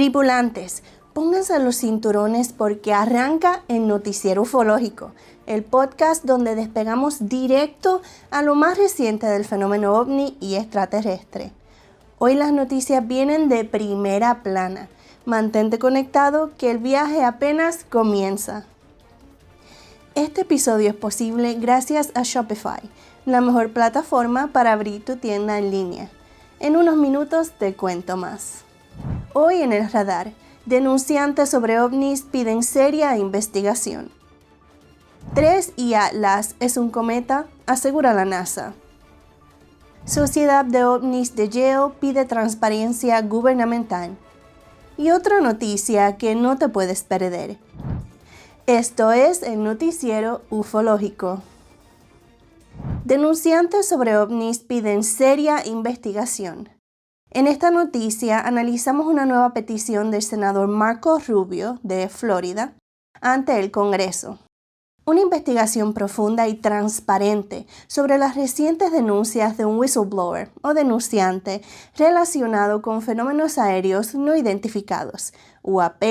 Tripulantes, pónganse los cinturones porque arranca el Noticiero Ufológico, el podcast donde despegamos directo a lo más reciente del fenómeno ovni y extraterrestre. Hoy las noticias vienen de primera plana. Mantente conectado que el viaje apenas comienza. Este episodio es posible gracias a Shopify, la mejor plataforma para abrir tu tienda en línea. En unos minutos te cuento más. Hoy en el radar, denunciantes sobre ovnis piden seria investigación. 3I Atlas es un cometa, asegura la NASA. Sociedad de OVNIs de Yale pide transparencia gubernamental. Y otra noticia que no te puedes perder. Esto es el Noticiero Ufológico. Denunciantes sobre ovnis piden seria investigación. En esta noticia analizamos una nueva petición del senador Marco Rubio, de Florida, ante el Congreso. Una investigación profunda y transparente sobre las recientes denuncias de un whistleblower o denunciante relacionado con fenómenos aéreos no identificados, UAP,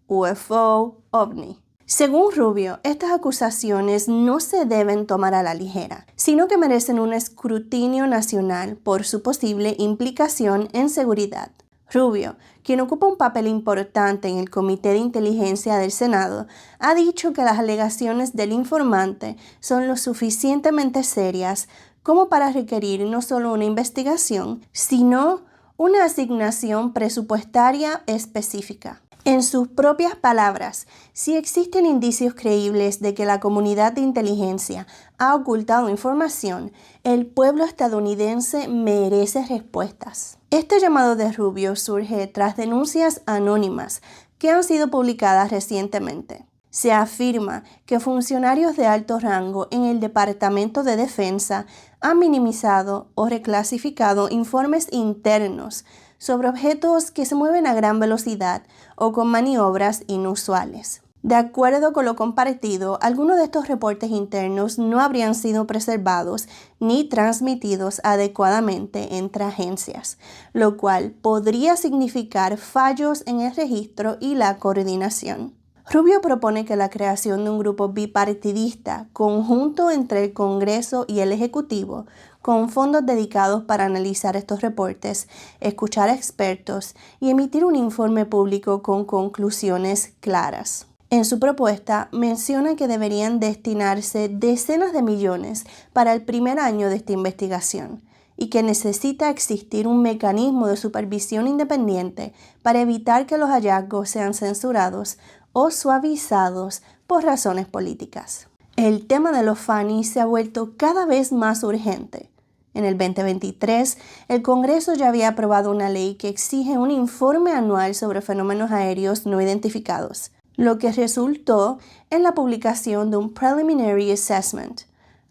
UFO, OVNI. Según Rubio, estas acusaciones no se deben tomar a la ligera, sino que merecen un escrutinio nacional por su posible implicación en seguridad. Rubio, quien ocupa un papel importante en el Comité de Inteligencia del Senado, ha dicho que las alegaciones del informante son lo suficientemente serias como para requerir no solo una investigación, sino una asignación presupuestaria específica. En sus propias palabras, si existen indicios creíbles de que la comunidad de inteligencia ha ocultado información, el pueblo estadounidense merece respuestas. Este llamado de Rubio surge tras denuncias anónimas que han sido publicadas recientemente. Se afirma que funcionarios de alto rango en el Departamento de Defensa han minimizado o reclasificado informes internos sobre objetos que se mueven a gran velocidad o con maniobras inusuales. De acuerdo con lo compartido, algunos de estos reportes internos no habrían sido preservados ni transmitidos adecuadamente entre agencias, lo cual podría significar fallos en el registro y la coordinación. Rubio propone que la creación de un grupo bipartidista conjunto entre el Congreso y el Ejecutivo, con fondos dedicados para analizar estos reportes, escuchar a expertos y emitir un informe público con conclusiones claras. En su propuesta menciona que deberían destinarse decenas de millones para el primer año de esta investigación y que necesita existir un mecanismo de supervisión independiente para evitar que los hallazgos sean censurados o suavizados por razones políticas. El tema de los FANI se ha vuelto cada vez más urgente. En el 2023, el Congreso ya había aprobado una ley que exige un informe anual sobre fenómenos aéreos no identificados, lo que resultó en la publicación de un Preliminary Assessment.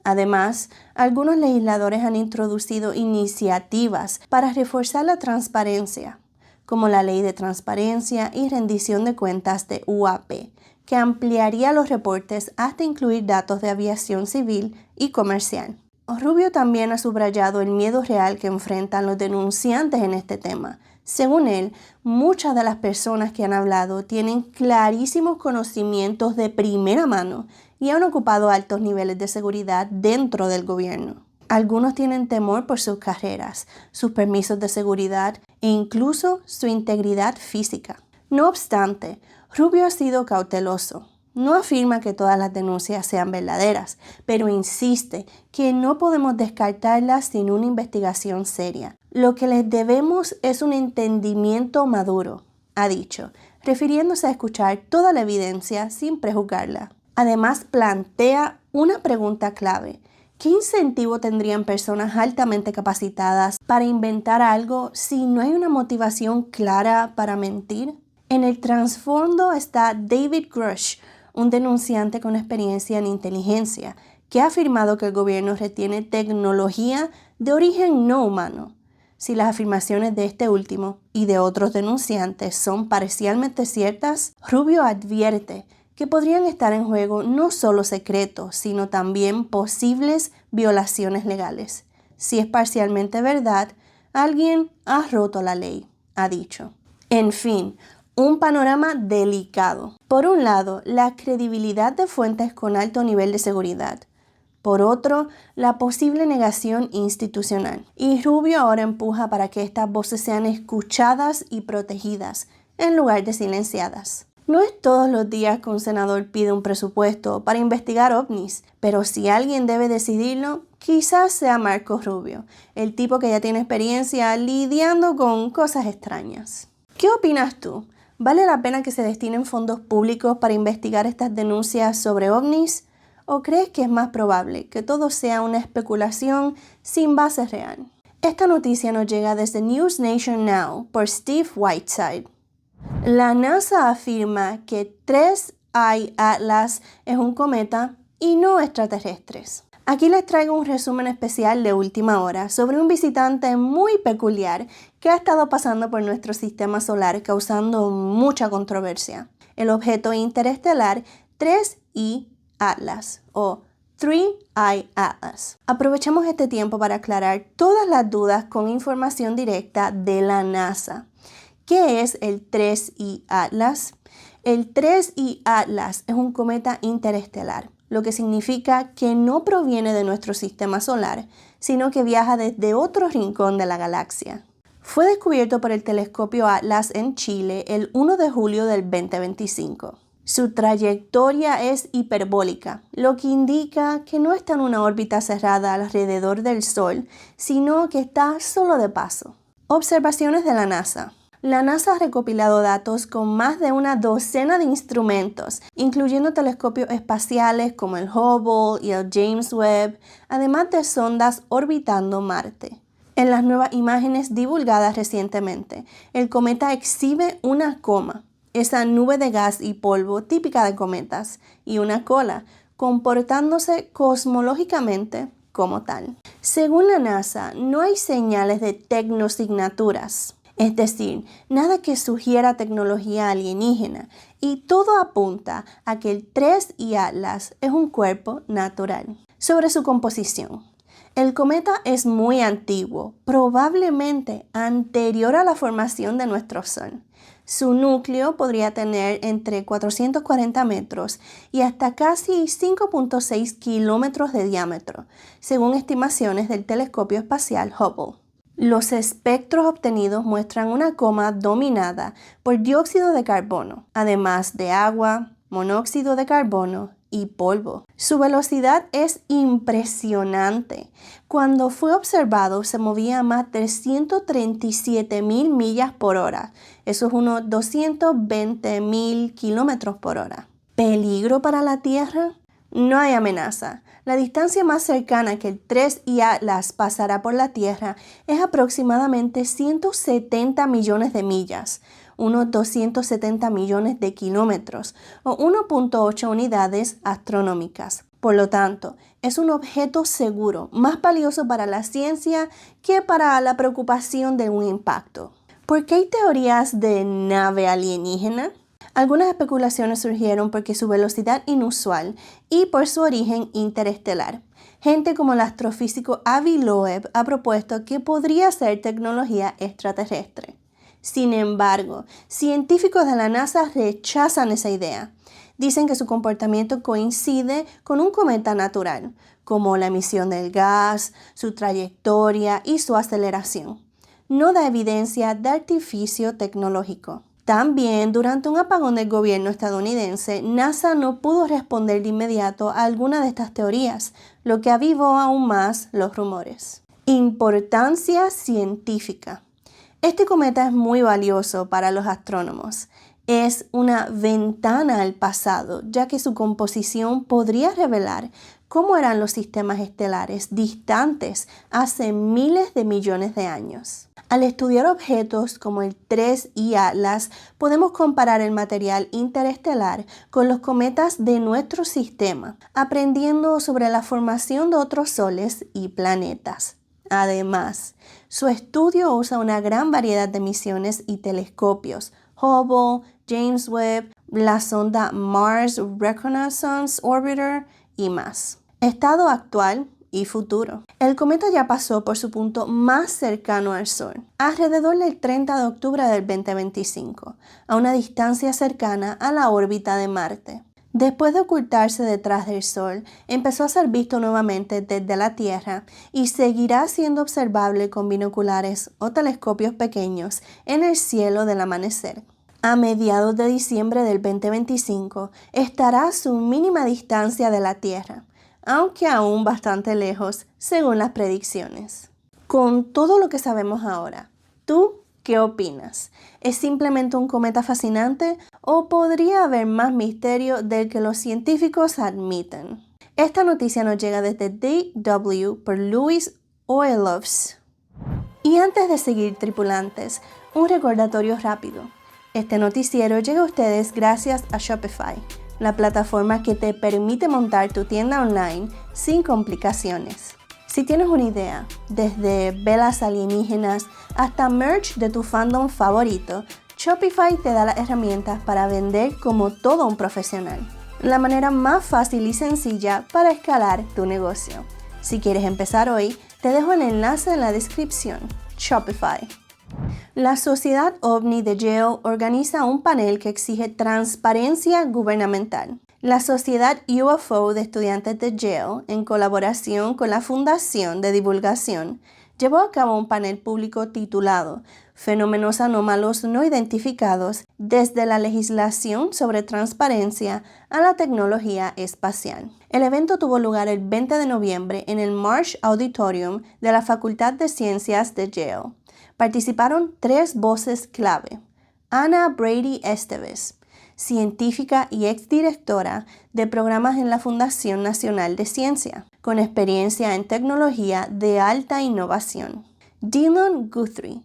Además, algunos legisladores han introducido iniciativas para reforzar la transparencia, como la Ley de Transparencia y Rendición de Cuentas de UAP, que ampliaría los reportes hasta incluir datos de aviación civil y comercial. Rubio también ha subrayado el miedo real que enfrentan los denunciantes en este tema. Según él, muchas de las personas que han hablado tienen clarísimos conocimientos de primera mano y han ocupado altos niveles de seguridad dentro del gobierno. Algunos tienen temor por sus carreras, sus permisos de seguridad e incluso su integridad física. No obstante, Rubio ha sido cauteloso. No afirma que todas las denuncias sean verdaderas, pero insiste que no podemos descartarlas sin una investigación seria. Lo que les debemos es un entendimiento maduro, ha dicho, refiriéndose a escuchar toda la evidencia sin prejuzgarla. Además, plantea una pregunta clave. ¿Qué incentivo tendrían personas altamente capacitadas para inventar algo si no hay una motivación clara para mentir? En el trasfondo está David Grush, un denunciante con experiencia en inteligencia, que ha afirmado que el gobierno retiene tecnología de origen no humano. Si las afirmaciones de este último y de otros denunciantes son parcialmente ciertas, Rubio advierte que podrían estar en juego no solo secretos, sino también posibles violaciones legales. Si es parcialmente verdad, alguien ha roto la ley, ha dicho. En fin, Un panorama delicado. Por un lado, la credibilidad de fuentes con alto nivel de seguridad. Por otro, la posible negación institucional. Y Rubio ahora empuja para que estas voces sean escuchadas y protegidas, en lugar de silenciadas. No es todos los días que un senador pide un presupuesto para investigar ovnis, pero si alguien debe decidirlo, quizás sea Marco Rubio, el tipo que ya tiene experiencia lidiando con cosas extrañas. ¿Qué opinas tú? ¿Vale la pena que se destinen fondos públicos para investigar estas denuncias sobre ovnis? ¿O crees que es más probable que todo sea una especulación sin base real? Esta noticia nos llega desde News Nation Now por Steve Whiteside. La NASA afirma que 3I Atlas es un cometa y no extraterrestres. Aquí les traigo un resumen especial de última hora sobre un visitante muy peculiar que ha estado pasando por nuestro sistema solar causando mucha controversia. El objeto interestelar 3I Atlas o 3I Atlas. Aprovechemos este tiempo para aclarar todas las dudas con información directa de la NASA. ¿Qué es el 3I Atlas? El 3I Atlas es un cometa interestelar, lo que significa que no proviene de nuestro sistema solar, sino que viaja desde otro rincón de la galaxia. Fue descubierto por el telescopio Atlas en Chile el 1 de julio del 2025. Su trayectoria es hiperbólica, lo que indica que no está en una órbita cerrada alrededor del Sol, sino que está solo de paso. Observaciones de la NASA. La NASA ha recopilado datos con más de una docena de instrumentos, incluyendo telescopios espaciales como el Hubble y el James Webb, además de sondas orbitando Marte. En las nuevas imágenes divulgadas recientemente, el cometa exhibe una coma, esa nube de gas y polvo típica de cometas, y una cola, comportándose cosmológicamente como tal. Según la NASA, no hay señales de tecnosignaturas, es decir, nada que sugiera tecnología alienígena, y todo apunta a que el 3I Atlas es un cuerpo natural. Sobre su composición. El cometa es muy antiguo, probablemente anterior a la formación de nuestro Sol. Su núcleo podría tener entre 440 metros y hasta casi 5.6 kilómetros de diámetro, según estimaciones del telescopio espacial Hubble. Los espectros obtenidos muestran una coma dominada por dióxido de carbono, además de agua, monóxido de carbono y polvo. Su velocidad es impresionante. Cuando fue observado se movía a más de 137.000 millas por hora. Eso es unos 220.000 kilómetros por hora. ¿Peligro para la Tierra? No hay amenaza. La distancia más cercana que el 3I Atlas pasará por la Tierra es aproximadamente 170 millones de millas, unos 270 millones de kilómetros o 1.8 unidades astronómicas. Por lo tanto, es un objeto seguro, más valioso para la ciencia que para la preocupación de un impacto. ¿Por qué hay teorías de nave alienígena? Algunas especulaciones surgieron porque su velocidad inusual y por su origen interestelar. Gente como el astrofísico Avi Loeb ha propuesto que podría ser tecnología extraterrestre. Sin embargo, científicos de la NASA rechazan esa idea. Dicen que su comportamiento coincide con un cometa natural, como la emisión del gas, su trayectoria y su aceleración. No da evidencia de artificio tecnológico. También, durante un apagón del gobierno estadounidense, NASA no pudo responder de inmediato a alguna de estas teorías, lo que avivó aún más los rumores. Importancia científica. Este cometa es muy valioso para los astrónomos. Es una ventana al pasado, ya que su composición podría revelar cómo eran los sistemas estelares distantes hace miles de millones de años. Al estudiar objetos como el 3I Atlas, podemos comparar el material interestelar con los cometas de nuestro sistema, aprendiendo sobre la formación de otros soles y planetas. Además, su estudio usa una gran variedad de misiones y telescopios, Hubble, James Webb, la sonda Mars Reconnaissance Orbiter y más. Estado actual. y futuro. El cometa ya pasó por su punto más cercano al Sol, alrededor del 30 de octubre del 2025, a una distancia cercana a la órbita de Marte. Después de ocultarse detrás del Sol, empezó a ser visto nuevamente desde la Tierra y seguirá siendo observable con binoculares o telescopios pequeños en el cielo del amanecer. A mediados de diciembre del 2025 estará a su mínima distancia de la Tierra, aunque aún bastante lejos según las predicciones. Con todo lo que sabemos ahora, ¿tú qué opinas? ¿Es simplemente un cometa fascinante o podría haber más misterio del que los científicos admiten? Esta noticia nos llega desde DW por Luis Oelovs. Y antes de seguir, tripulantes, un recordatorio rápido. Este noticiero llega a ustedes gracias a Shopify, la plataforma que te permite montar tu tienda online sin complicaciones. Si tienes una idea, desde velas alienígenas hasta merch de tu fandom favorito, Shopify te da las herramientas para vender como todo un profesional. La manera más fácil y sencilla para escalar tu negocio. Si quieres empezar hoy, te dejo el enlace en la descripción. Shopify. La Sociedad OVNI de Yale organiza un panel que exige transparencia gubernamental. La Sociedad UFO de Estudiantes de Yale, en colaboración con la Fundación de Divulgación, llevó a cabo un panel público titulado Fenómenos anómalos no identificados desde la legislación sobre transparencia a la tecnología espacial. El evento tuvo lugar el 20 de noviembre en el Marsh Auditorium de la Facultad de Ciencias de Yale. Participaron 3 voces clave. Ana Brady Esteves, científica y exdirectora de programas en la Fundación Nacional de Ciencia, con experiencia en tecnología de alta innovación. Dylan Guthrie,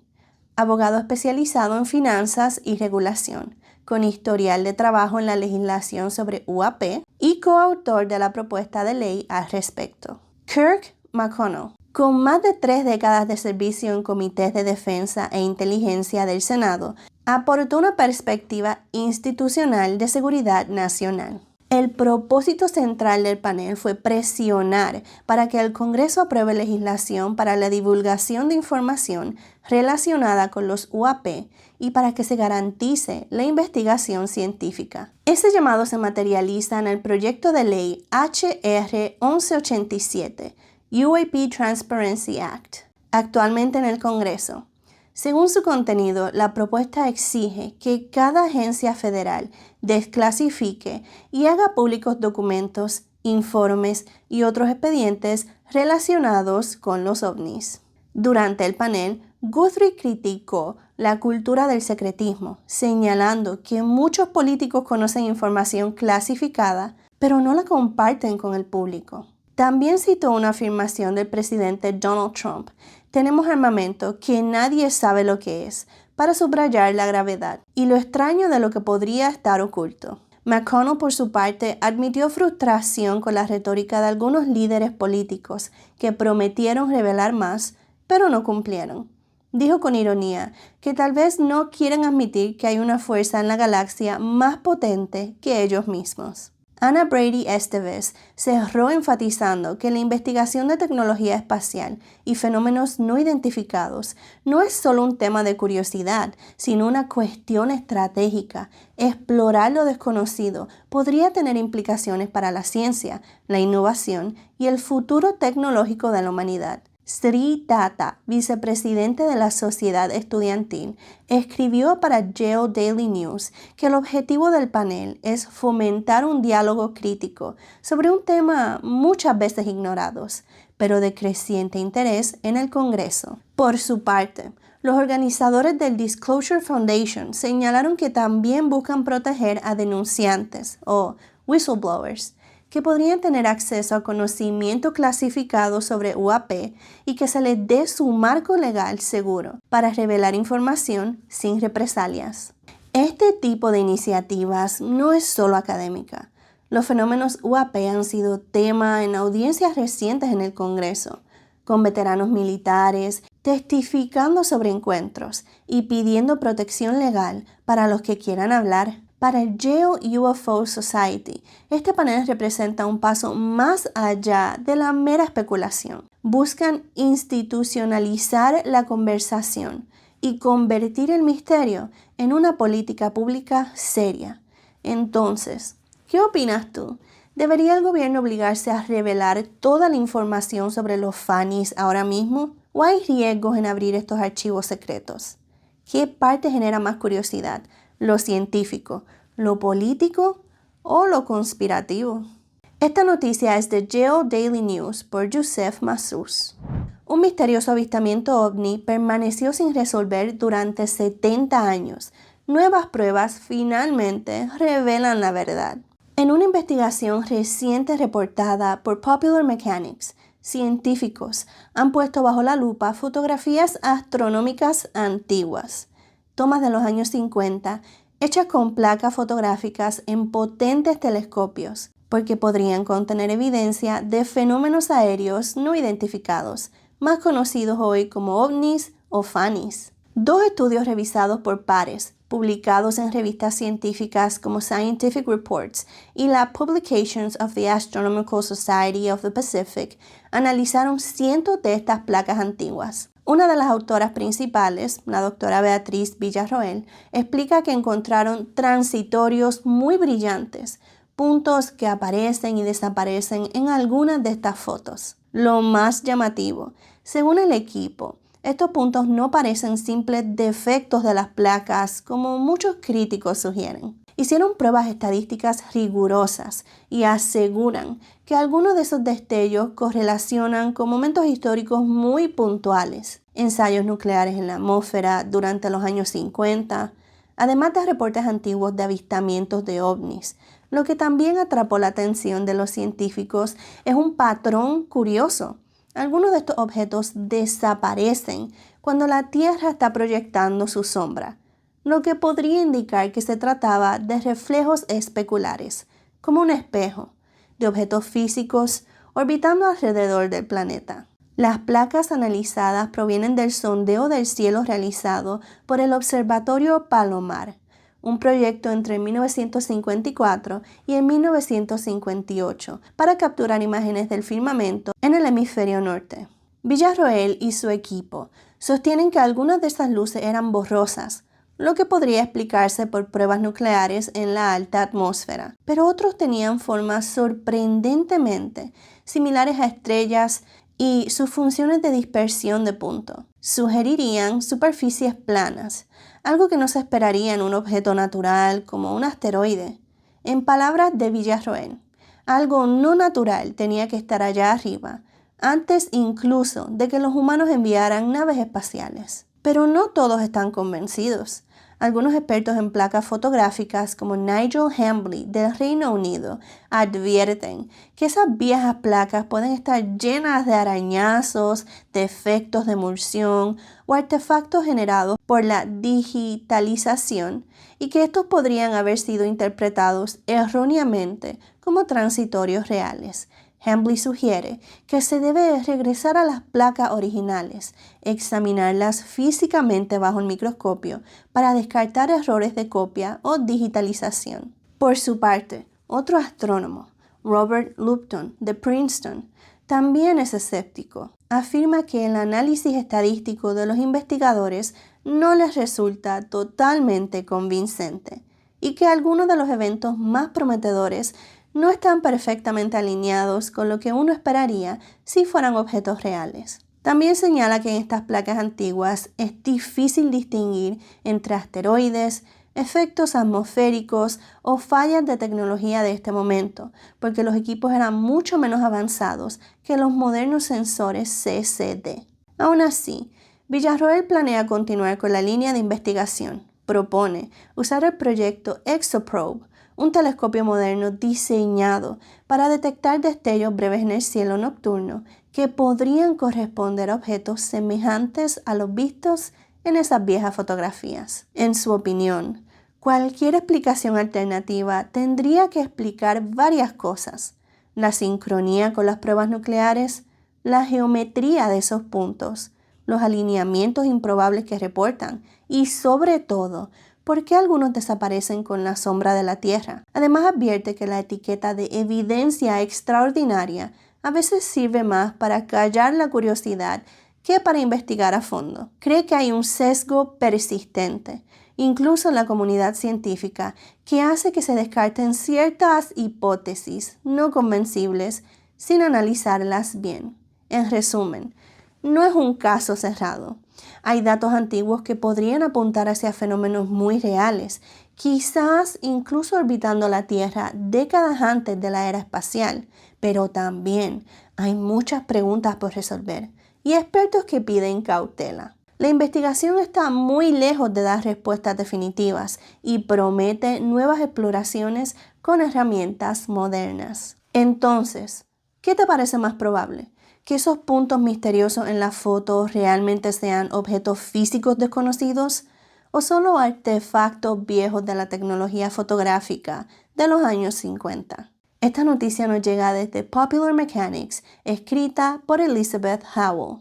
abogado especializado en finanzas y regulación, con historial de trabajo en la legislación sobre UAP y coautor de la propuesta de ley al respecto. Kirk McConnell, con más de 3 décadas de servicio en comités de defensa e inteligencia del Senado, aportó una perspectiva institucional de seguridad nacional. El propósito central del panel fue presionar para que el Congreso apruebe legislación para la divulgación de información relacionada con los UAP y para que se garantice la investigación científica. Ese llamado se materializa en el proyecto de ley HR 1187, UAP Transparency Act, actualmente en el Congreso. Según su contenido, la propuesta exige que cada agencia federal desclasifique y haga públicos documentos, informes y otros expedientes relacionados con los ovnis. Durante el panel, Guthrie criticó la cultura del secretismo, señalando que muchos políticos conocen información clasificada, pero no la comparten con el público. También citó una afirmación del presidente Donald Trump: tenemos armamento que nadie sabe lo que es, para subrayar la gravedad y lo extraño de lo que podría estar oculto. McConnell, por su parte, admitió frustración con la retórica de algunos líderes políticos que prometieron revelar más, pero no cumplieron. Dijo con ironía que tal vez no quieren admitir que hay una fuerza en la galaxia más potente que ellos mismos. Ana Brady Esteves cerró enfatizando que la investigación de tecnología espacial y fenómenos no identificados no es solo un tema de curiosidad, sino una cuestión estratégica. Explorar lo desconocido podría tener implicaciones para la ciencia, la innovación y el futuro tecnológico de la humanidad. Sri Datta, vicepresidente de la Sociedad Estudiantil, escribió para Yale Daily News que el objetivo del panel es fomentar un diálogo crítico sobre un tema muchas veces ignorado, pero de creciente interés en el Congreso. Por su parte, los organizadores del Disclosure Foundation señalaron que también buscan proteger a denunciantes o whistleblowers, que podrían tener acceso a conocimiento clasificado sobre UAP y que se les dé su marco legal seguro para revelar información sin represalias. Este tipo de iniciativas no es solo académica. Los fenómenos UAP han sido tema en audiencias recientes en el Congreso, con veteranos militares testificando sobre encuentros y pidiendo protección legal para los que quieran hablar. Para el Yale UFO Society, este panel representa un paso más allá de la mera especulación. Buscan institucionalizar la conversación y convertir el misterio en una política pública seria. Entonces, ¿qué opinas tú? ¿Debería el gobierno obligarse a revelar toda la información sobre los FANIs ahora mismo? ¿O hay riesgos en abrir estos archivos secretos? ¿Qué parte genera más curiosidad? ¿Lo científico, lo político o lo conspirativo? Esta noticia es de Yale Daily News por Youssef Mahsouz. Un misterioso avistamiento ovni permaneció sin resolver durante 70 años. Nuevas pruebas finalmente revelan la verdad. En una investigación reciente reportada por Popular Mechanics, científicos han puesto bajo la lupa fotografías astronómicas antiguas, tomas de los años 50, hechas con placas fotográficas en potentes telescopios, porque podrían contener evidencia de fenómenos aéreos no identificados, más conocidos hoy como ovnis o FANIs. Dos estudios revisados por pares, publicados en revistas científicas como Scientific Reports y la Publications of the Astronomical Society of the Pacific, analizaron cientos de estas placas antiguas. Una de las autoras principales, la doctora Beatriz Villarroel, explica que encontraron transitorios muy brillantes, puntos que aparecen y desaparecen en algunas de estas fotos. Lo más llamativo, según el equipo, estos puntos no parecen simples defectos de las placas como muchos críticos sugieren. Hicieron pruebas estadísticas rigurosas y aseguran que algunos de esos destellos correlacionan con momentos históricos muy puntuales, ensayos nucleares en la atmósfera durante los años 50, además de reportes antiguos de avistamientos de ovnis. Lo que también atrapó la atención de los científicos es un patrón curioso. Algunos de estos objetos desaparecen cuando la Tierra está proyectando su sombra, lo que podría indicar que se trataba de reflejos especulares, como un espejo, de objetos físicos orbitando alrededor del planeta. Las placas analizadas provienen del sondeo del cielo realizado por el Observatorio Palomar, un proyecto entre 1954 y en 1958 para capturar imágenes del firmamento en el hemisferio norte. Villarroel y su equipo sostienen que algunas de estas luces eran borrosas, lo que podría explicarse por pruebas nucleares en la alta atmósfera, pero otros tenían formas sorprendentemente similares a estrellas y sus funciones de dispersión de punto sugerirían superficies planas, algo que no se esperaría en un objeto natural como un asteroide. En palabras de Villarroel, algo no natural tenía que estar allá arriba, antes incluso de que los humanos enviaran naves espaciales. Pero no todos están convencidos. Algunos expertos en placas fotográficas como Nigel Hambly del Reino Unido advierten que esas viejas placas pueden estar llenas de arañazos, defectos de emulsión o artefactos generados por la digitalización y que estos podrían haber sido interpretados erróneamente como transitorios reales. Hambly sugiere que se debe regresar a las placas originales, examinarlas físicamente bajo el microscopio para descartar errores de copia o digitalización. Por su parte, otro astrónomo, Robert Lupton de Princeton, también es escéptico. Afirma que el análisis estadístico de los investigadores no les resulta totalmente convincente y que algunos de los eventos más prometedores no están perfectamente alineados con lo que uno esperaría si fueran objetos reales. También señala que en estas placas antiguas es difícil distinguir entre asteroides, efectos atmosféricos o fallas de tecnología de este momento, porque los equipos eran mucho menos avanzados que los modernos sensores CCD. Aún así, Villarroel planea continuar con la línea de investigación. Propone usar el proyecto ExoProbe, un telescopio moderno diseñado para detectar destellos breves en el cielo nocturno que podrían corresponder a objetos semejantes a los vistos en esas viejas fotografías. En su opinión, cualquier explicación alternativa tendría que explicar varias cosas: la sincronía con las pruebas nucleares, la geometría de esos puntos, los alineamientos improbables que reportan y, sobre todo, por qué algunos desaparecen con la sombra de la Tierra. Además advierte que la etiqueta de evidencia extraordinaria a veces sirve más para callar la curiosidad que para investigar a fondo. Cree que hay un sesgo persistente, incluso en la comunidad científica, que hace que se descarten ciertas hipótesis no convencibles sin analizarlas bien. En resumen, no es un caso cerrado. Hay datos antiguos que podrían apuntar hacia fenómenos muy reales, quizás incluso orbitando la Tierra décadas antes de la era espacial, pero también hay muchas preguntas por resolver y expertos que piden cautela. La investigación está muy lejos de dar respuestas definitivas y promete nuevas exploraciones con herramientas modernas. Entonces, ¿qué te parece más probable? ¿Que esos puntos misteriosos en la foto realmente sean objetos físicos desconocidos o solo artefactos viejos de la tecnología fotográfica de los años 50? Esta noticia nos llega desde Popular Mechanics, escrita por Elizabeth Howell.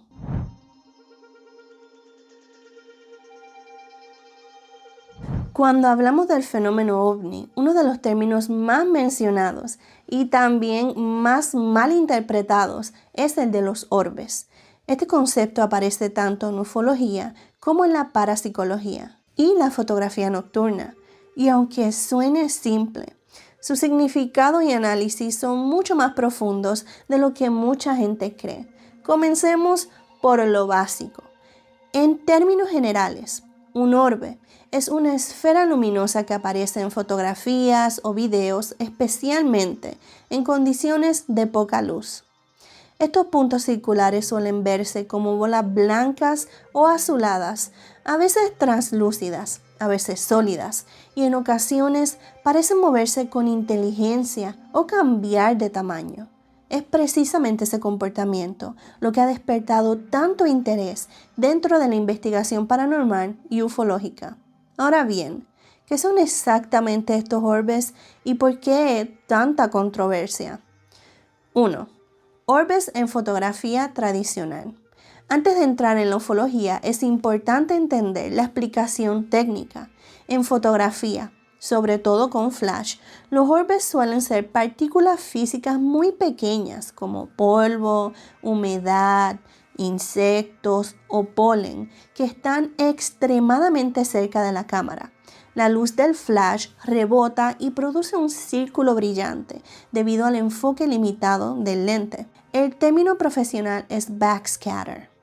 Cuando hablamos del fenómeno ovni, uno de los términos más mencionados y también más mal interpretados es el de los orbes. Este concepto aparece tanto en ufología como en la parapsicología y la fotografía nocturna. Y aunque suene simple, su significado y análisis son mucho más profundos de lo que mucha gente cree. Comencemos por lo básico. En términos generales, un orbe es una esfera luminosa que aparece en fotografías o videos, especialmente en condiciones de poca luz. Estos puntos circulares suelen verse como bolas blancas o azuladas, a veces translúcidas, a veces sólidas, y en ocasiones parecen moverse con inteligencia o cambiar de tamaño. Es precisamente ese comportamiento lo que ha despertado tanto interés dentro de la investigación paranormal y ufológica. Ahora bien, ¿qué son exactamente estos orbes y por qué tanta controversia? 1. Orbes en fotografía tradicional. Antes de entrar en la ufología, es importante entender la explicación técnica. En fotografía, sobre todo con flash, los orbes suelen ser partículas físicas muy pequeñas como polvo, humedad, insectos o polen que están extremadamente cerca de la cámara. La luz del flash rebota y produce un círculo brillante debido al enfoque limitado del lente. El término profesional es backscatter.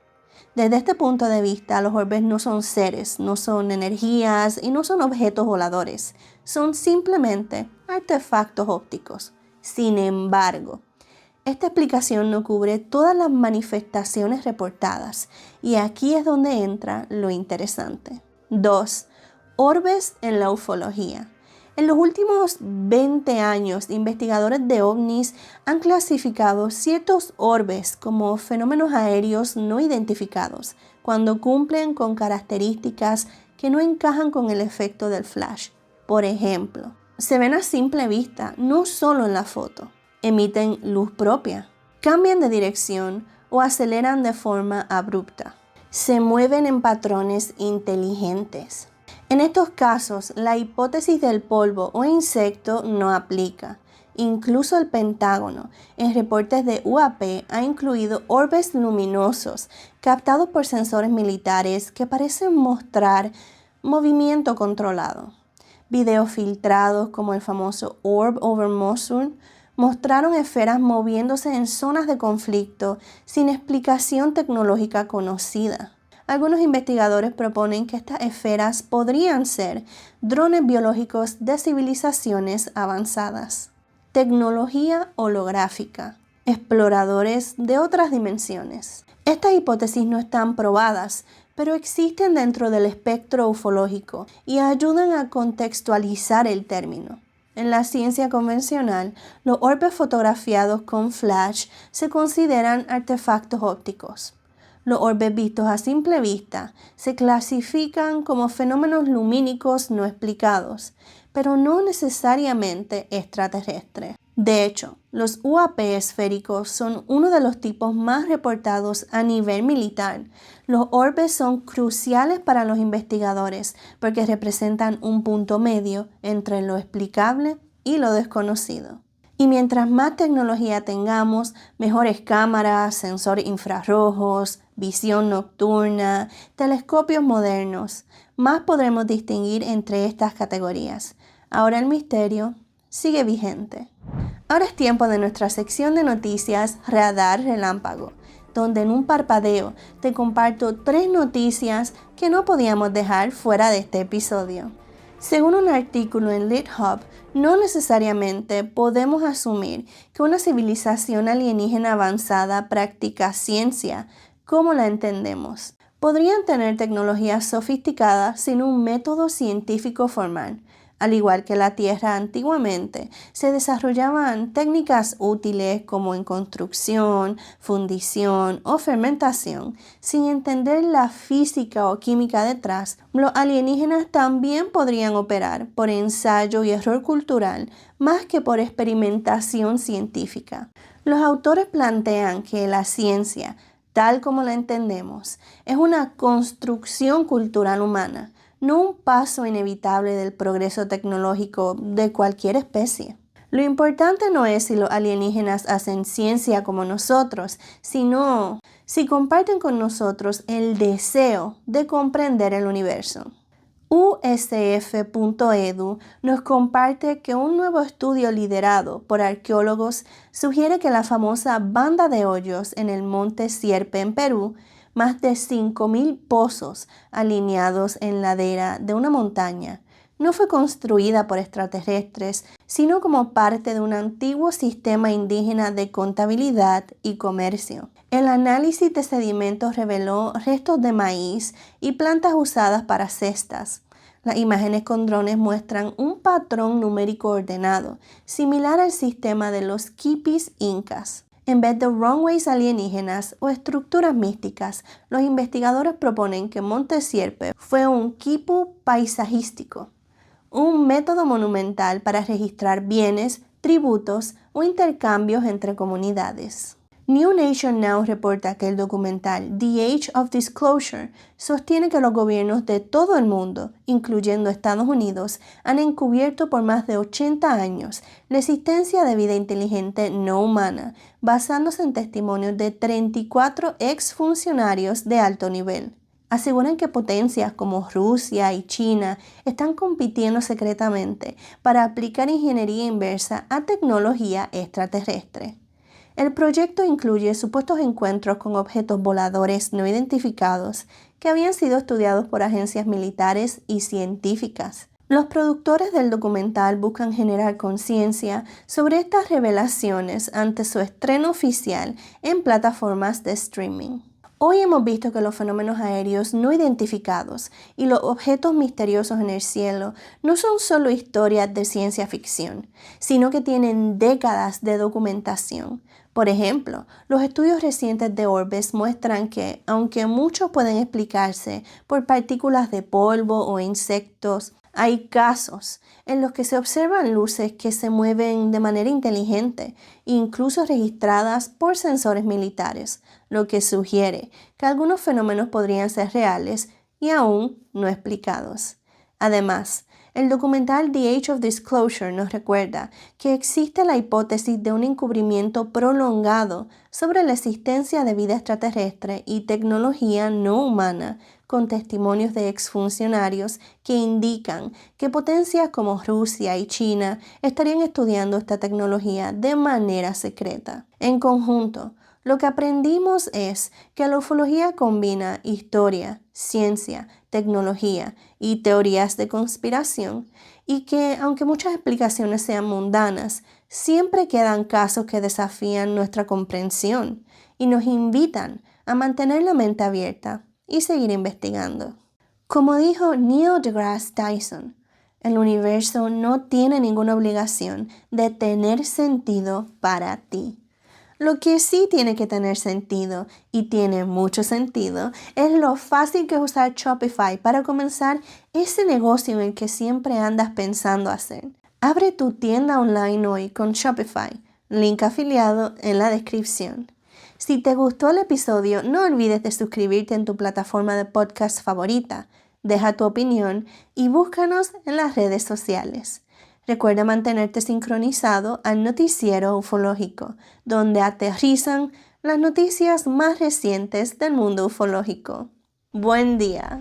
Desde este punto de vista, los orbes no son seres, no son energías y no son objetos voladores. Son simplemente artefactos ópticos. Sin embargo, esta explicación no cubre todas las manifestaciones reportadas y aquí es donde entra lo interesante. 2. Orbes en la ufología. En los últimos 20 años, investigadores de ovnis han clasificado ciertos orbes como fenómenos aéreos no identificados, cuando cumplen con características que no encajan con el efecto del flash. Por ejemplo, se ven a simple vista, no solo en la foto. Emiten luz propia, cambian de dirección o aceleran de forma abrupta. Se mueven en patrones inteligentes. En estos casos, la hipótesis del polvo o insecto no aplica. Incluso el Pentágono, en reportes de UAP, ha incluido orbes luminosos captados por sensores militares que parecen mostrar movimiento controlado. Videos filtrados como el famoso Orb over Mosul mostraron esferas moviéndose en zonas de conflicto sin explicación tecnológica conocida. Algunos investigadores proponen que estas esferas podrían ser drones biológicos de civilizaciones avanzadas. Tecnología holográfica. Exploradores de otras dimensiones. Estas hipótesis no están probadas, pero existen dentro del espectro ufológico y ayudan a contextualizar el término. En la ciencia convencional, los orbes fotografiados con flash se consideran artefactos ópticos. Los orbes vistos a simple vista se clasifican como fenómenos lumínicos no explicados, pero no necesariamente extraterrestres. De hecho, los UAP esféricos son uno de los tipos más reportados a nivel militar. Los orbes son cruciales para los investigadores porque representan un punto medio entre lo explicable y lo desconocido. Y mientras más tecnología tengamos, mejores cámaras, sensores infrarrojos, visión nocturna, telescopios modernos, más podremos distinguir entre estas categorías. Ahora el misterio sigue vigente. Ahora es tiempo de nuestra sección de noticias Radar Relámpago, donde en un parpadeo te comparto 3 noticias que no podíamos dejar fuera de este episodio. Según un artículo en LitHub, no necesariamente podemos asumir que una civilización alienígena avanzada practica ciencia como la entendemos. Podrían tener tecnologías sofisticadas sin un método científico formal. Al igual que la Tierra antiguamente, se desarrollaban técnicas útiles como en construcción, fundición o fermentación. Sin entender la física o química detrás, los alienígenas también podrían operar por ensayo y error cultural más que por experimentación científica. Los autores plantean que la ciencia, tal como la entendemos, es una construcción cultural humana, no un paso inevitable del progreso tecnológico de cualquier especie. Lo importante no es si los alienígenas hacen ciencia como nosotros, sino si comparten con nosotros el deseo de comprender el universo. USF.edu nos comparte que un nuevo estudio liderado por arqueólogos sugiere que la famosa banda de hoyos en el monte Sierpe en Perú, más de 5.000 pozos alineados en ladera de una montaña, no fue construida por extraterrestres, sino como parte de un antiguo sistema indígena de contabilidad y comercio. El análisis de sedimentos reveló restos de maíz y plantas usadas para cestas. Las imágenes con drones muestran un patrón numérico ordenado, similar al sistema de los quipis incas. En vez de runways alienígenas o estructuras místicas, los investigadores proponen que Monte Sierpe fue un quipu paisajístico, un método monumental para registrar bienes, tributos o intercambios entre comunidades. New Nation Now reporta que el documental The Age of Disclosure sostiene que los gobiernos de todo el mundo, incluyendo Estados Unidos, han encubierto por más de 80 años la existencia de vida inteligente no humana, basándose en testimonios de 34 exfuncionarios de alto nivel. Aseguran que potencias como Rusia y China están compitiendo secretamente para aplicar ingeniería inversa a tecnología extraterrestre. El proyecto incluye supuestos encuentros con objetos voladores no identificados que habían sido estudiados por agencias militares y científicas. Los productores del documental buscan generar conciencia sobre estas revelaciones antes su estreno oficial en plataformas de streaming. Hoy hemos visto que los fenómenos aéreos no identificados y los objetos misteriosos en el cielo no son solo historias de ciencia ficción, sino que tienen décadas de documentación. Por ejemplo, los estudios recientes de Orbes muestran que, aunque muchos pueden explicarse por partículas de polvo o insectos, hay casos en los que se observan luces que se mueven de manera inteligente, incluso registradas por sensores militares, lo que sugiere que algunos fenómenos podrían ser reales y aún no explicados. Además, el documental The Age of Disclosure nos recuerda que existe la hipótesis de un encubrimiento prolongado sobre la existencia de vida extraterrestre y tecnología no humana, con testimonios de exfuncionarios que indican que potencias como Rusia y China estarían estudiando esta tecnología de manera secreta. En conjunto, lo que aprendimos es que la ufología combina historia, ciencia, tecnología y teorías de conspiración y que, aunque muchas explicaciones sean mundanas, siempre quedan casos que desafían nuestra comprensión y nos invitan a mantener la mente abierta y seguir investigando. Como dijo Neil deGrasse Tyson, el universo no tiene ninguna obligación de tener sentido para ti. Lo que sí tiene que tener sentido, y tiene mucho sentido, es lo fácil que es usar Shopify para comenzar ese negocio en el que siempre andas pensando hacer. Abre tu tienda online hoy con Shopify, link afiliado en la descripción. Si te gustó el episodio, no olvides de suscribirte en tu plataforma de podcast favorita, deja tu opinión y búscanos en las redes sociales. Recuerda mantenerte sincronizado al noticiero ufológico, donde aterrizan las noticias más recientes del mundo ufológico. ¡Buen día!